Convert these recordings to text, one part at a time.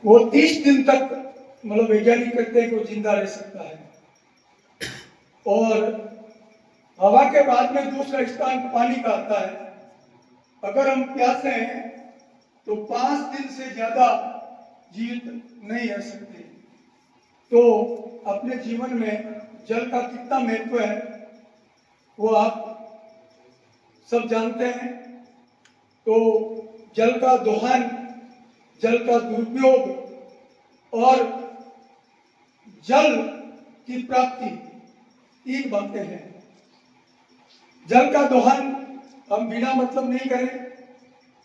वो 30 दिन तक मतलब वैज्ञानिक कहते हैं कि वो जिंदा रह सकता है। और हवा के बाद में दूसरा स्थान पानी का आता है। अगर हम प्यासे हैं तो 5 दिन से ज्यादा जीवित नहीं रह सकते। तो अपने जीवन में जल का कितना महत्व है वो आप सब जानते हैं। तो जल का दोहन, जल का दुरुपयोग और जल की प्राप्ति, 3 बातें हैं। जल का दोहन हम बिना मतलब नहीं करें।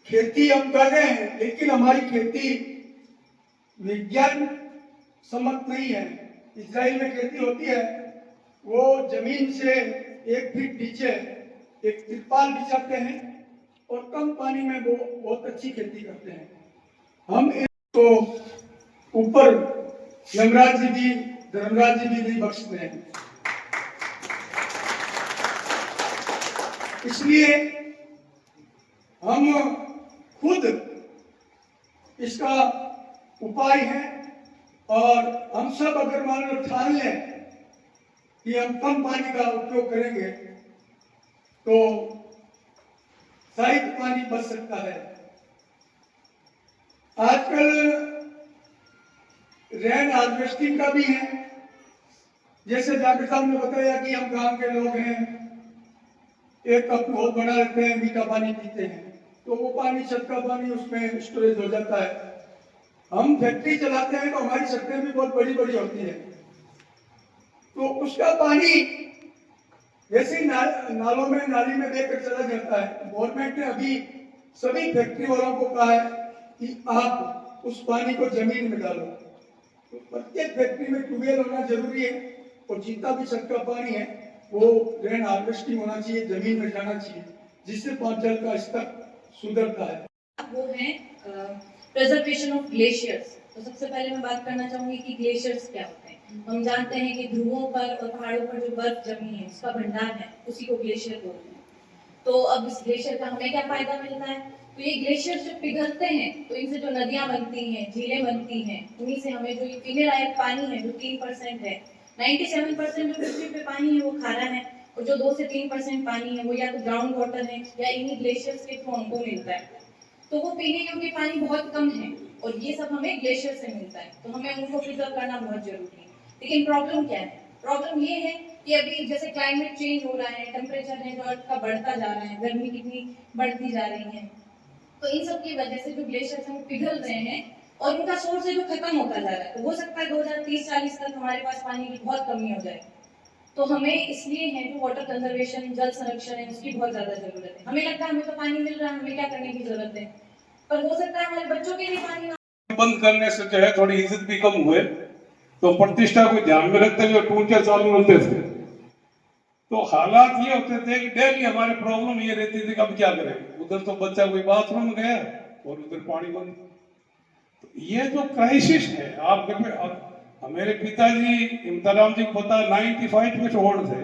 खेती हम कर रहे हैं लेकिन हमारी खेती विज्ञान सम्मत नहीं है। इजराइल में खेती होती है, वो जमीन से 1 फीट नीचे एक तिरपाल बिछाते हैं और कम पानी में वो बहुत अच्छी खेती करते हैं। हम इसको ऊपर यमराज जी भी धर्मराज जी भी नहीं बख्शते हैं। इसलिए हम खुद इसका उपाय है और हम सब अगर मान लो ठान लें कि हम कम पानी का उपयोग करेंगे तो शायद पानी बच सकता है। आजकल रेन हार्वेस्टिंग का भी है। जैसे डॉक्टर साहब ने बताया कि हम गांव के लोग हैं, एक कप बहुत बना लेते हैं, मीठा पानी पीते हैं, तो वो पानी छत का पानी उसमें स्टोरेज हो जाता है। हम फैक्ट्री चलाते हैं तो हमारी छतें भी बहुत बड़ी बड़ी होती है, तो उसका पानी वैसे नालों में नाली में देकर चला जाता है। गवर्नमेंट ने अभी सभी फैक्ट्री वालों को कहा है कि आप उस पानी को जमीन में डालो। तो प्रत्येक फैक्ट्री में ट्यूबवेल होना जरूरी है और जितना भी छत का पानी है वो रेन हार्वेस्टिंग होना चाहिए, जमीन में जाना चाहिए, जिससे जल का स्तर सुधरता है। वो है प्रिजर्वेशन ऑफ ग्लेशियर्स। तो सबसे पहले मैं बात करना चाहूंगी कि ग्लेशियर्स क्या होते हैं। हम जानते हैं कि ध्रुवों पर और पहाड़ों पर जो बर्फ जमी है उसका भंडार है, उसी को ग्लेशियर बोलते हैं। तो अब इस ग्लेशियर का हमें क्या फायदा मिलता है? तो ये ग्लेशियर जब पिघलते हैं तो इनसे जो नदियां बनती हैं, झीलें बनती हैं, उन्हीं से हमें जो ये पीने लायक पानी है जो 3% है, 97% जो पृथ्वी पे पानी है वो खारा है, और जो 2 से 3% पानी है वो या तो ग्राउंड वाटर है या इन्हीं ग्लेशियर्स के थ्रू हमको मिलता है। तो वो पीने योग्य पानी बहुत कम है और ये सब हमें ग्लेशियर से मिलता है, तो हमें उनको प्रिजर्व करना बहुत जरूरी है। लेकिन प्रॉब्लम क्या है? प्रॉब्लम ये है कि अभी जैसे क्लाइमेट चेंज हो रहा है, टेम्परेचर है जो अर्थ का बढ़ता जा रहा है, गर्मी कितनी बढ़ती जा रही है, तो इन सब की वजह से जो ग्लेशियर्स हैं पिघल रहे हैं और उनका सोर्स है जो खत्म होता जा रहा है। तो हो सकता है 2030-40 तक हमारे पास पानी की बहुत कमी हो जाए। तो हमें इसलिए है जो वाटर कंजर्वेशन, जल संरक्षण है, उसकी बहुत ज्यादा जरूरत है। हमें लगता है हमें तो पानी मिल रहा है, हमें क्या करने की जरूरत है, पर हो सकता है हमारे बच्चों के लिए पानी बंद करने से जो है थोड़ी इज्जत भी कम हुए, तो प्रतिष्ठा को ध्यान में रखते हुए टूटे चालू होते थे। तो हालात ये होते थे कि डेली हमारे प्रॉब्लम ये रहती थी कि अब क्या करें, उधर तो बच्चा कोई बाथरूम गया और उधर पानी बंद। तो ये जो क्राइसिस है, आप मेरे पिताजी इम्ताराम जी को पता 95 फीट ओल्ड थे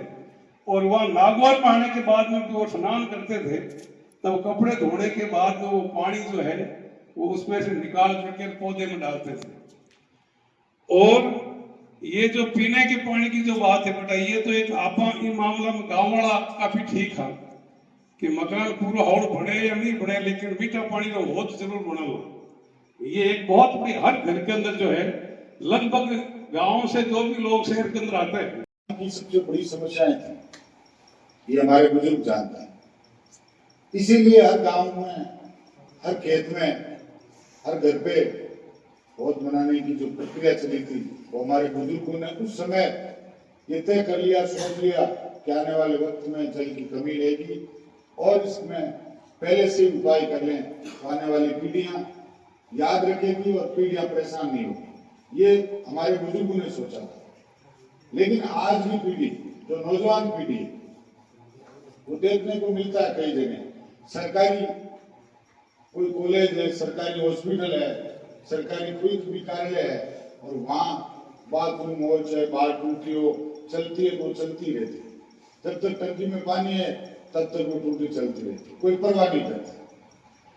और वहां नागौर में आने के बाद में वो स्नान करते थे, तब कपड़े धोने के बाद वो पानी जो है वो उसमें से निकाल करके पौधे में डालते थे। और ये जो पीने के पानी की जो बात है बेटा, ये तो एक आपा इन मामला में गांव वाला काफी ठीक है कि मकान पूरा हौड़ बने या नहीं बने, लेकिन मीठा पानी तो बहुत जरूर बना हो। ये एक बहुत बड़ी, हर घर के अंदर जो है लगभग गांव से जो भी लोग शहर के अंदर आते हैं की सबसे बड़ी समस्याएं थी, ये हमारे बुजुर्ग जानते हैं। इसीलिए हर गांव में, हर खेत में, हर घर पे पौध बनाने की जो प्रक्रिया चली थी वो हमारे बुजुर्गों ने उस समय ये तय कर लिया, सोच लिया कि आने वाले वक्त में जल की कमी रहेगी और इसमें पहले से उपाय कर लें तो आने वाली पीढ़ियां याद रखेगी और पीढ़ियां परेशान नहीं होगी। ये हमारे बुजुर्गों ने सोचा था। लेकिन आज की पीढ़ी, जो नौजवान पीढ़ी है, वो देखने को मिलता है कई जगह सरकारी कोई कॉलेज है, सरकारी हॉस्पिटल है, सरकारी कोई भी कार्यालय है और वहां बाथरूम हो चाहे बाढ़ टूटी हो, चलती है तो चलती रहती है। जब तक टंकी में पानी है तब तक वो टूटी चलती रहती है, कोई परवाह नहीं करता।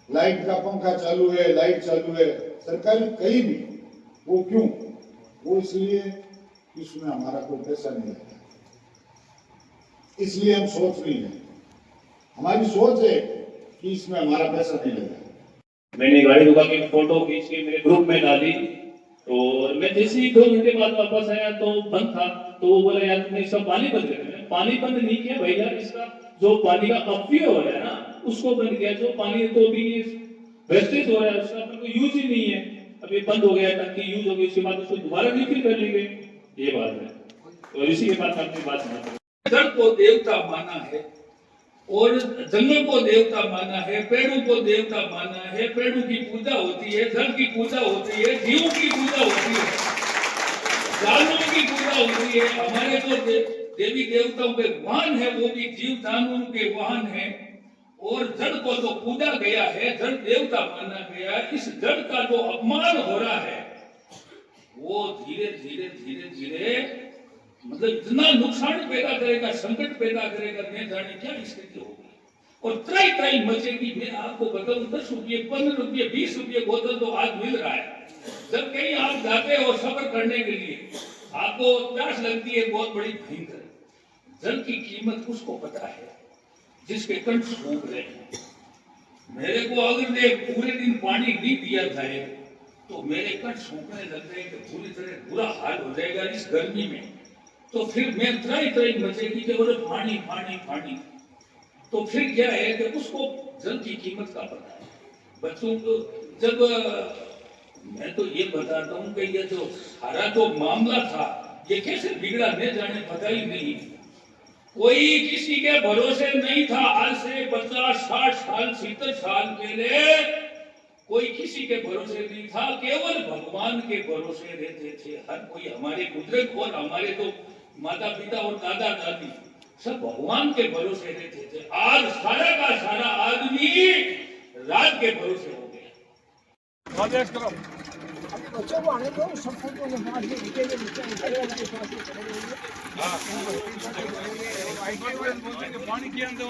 लाइट का पंखा चालू है, लाइट चालू है, सरकारी कहीं भी वो क्यों? वो इसलिए इसमें हमारा कोई पैसा नहीं लगता, इसलिए हम सोच नहीं है, हमारी सोच है कि इसमें हमारा पैसा नहीं लगा। मैंने गाड़ी रुका के फोटो खींच के मेरे ग्रुप में डाली, और मैं जैसे ही 2 घंटे बाद वापस आया तो बंद था। तो वो बोला यार तुमने इसका पानी बंद कर दिया। पानी बंद नहीं किया भैया, इसका जो पानी का अपव्यय हो रहा है ना उसको बंद किया। जो पानी तो भी वेस्टेज हो रहा है उसका अपन को यूज ही नहीं है, अभी बंद हो गया, टंकी यूज हो गई, उसके बाद उसको दोबारा रिफिल कर लेंगे, ये बात है। और इसी के बाद अपनी बात सुना, जल को देवता माना है और जंगल को देवता माना है, पेड़ों को देवता माना है, पेड़ों की पूजा होती है, जल की पूजा होती है, जीवों की पूजा होती है, जानवरों की पूजा होती है। हमारे जो देवी देवताओं के वाहन है वो भी जीव जानवरों के वाहन है। और जल को जो पूजा गया है, जल देवता माना गया, इस जल का जो अपमान हो रहा है वो धीरे धीरे धीरे धीरे मतलब इतना नुकसान पैदा करेगा, संकट पैदा करेगा, न जाने क्या स्थिति होगी। और त्राई त्राई मचेगी। मैं आपको बताऊं 10 रुपये 15 रुपये 20 रुपये बोतल तो आज मिल रहा है। जब कहीं आप जाते हो सफर करने के लिए, आपको प्यास लगती है बहुत बड़ी भयंकर। जल की कीमत उसको पता है जिसके कंठ सूख रहे हैं। मेरे को अगर पूरे दिन पानी नहीं दिया जाए तो मेरे कंठ सूखने लग जाएंगे, पूरी तरह बुरा हाल हो जाएगा इस गर्मी में। तो फिर मैं त्राई त्राई मचेगी कि बोले पानी पानी पानी। तो फिर क्या है कि उसको जल की कीमत का पता है। बच्चों को जब मैं तो ये बताता हूँ कि ये जो सारा जो मामला था ये कैसे बिगड़ा न जाने पता ही नहीं। कोई किसी के भरोसे नहीं था। आज से 50-60 साल 70 साल पहले कोई किसी के भरोसे नहीं था, केवल भगवान के भरोसे रहते थे। हर कोई हमारे बुजुर्ग और हमारे तो माता पिता और दादा दादी सब भगवान के भरोसे रहते थे। आज सारा का सारा आदमी राज के भरोसे हो गया। आदेश करो। बच्चों को आने दो, सब फोटो में मार के निकलेंगे पानी के अंदर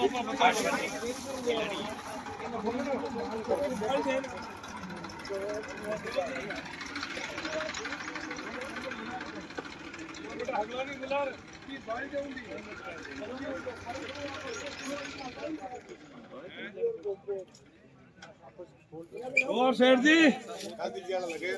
और शेर जी लगे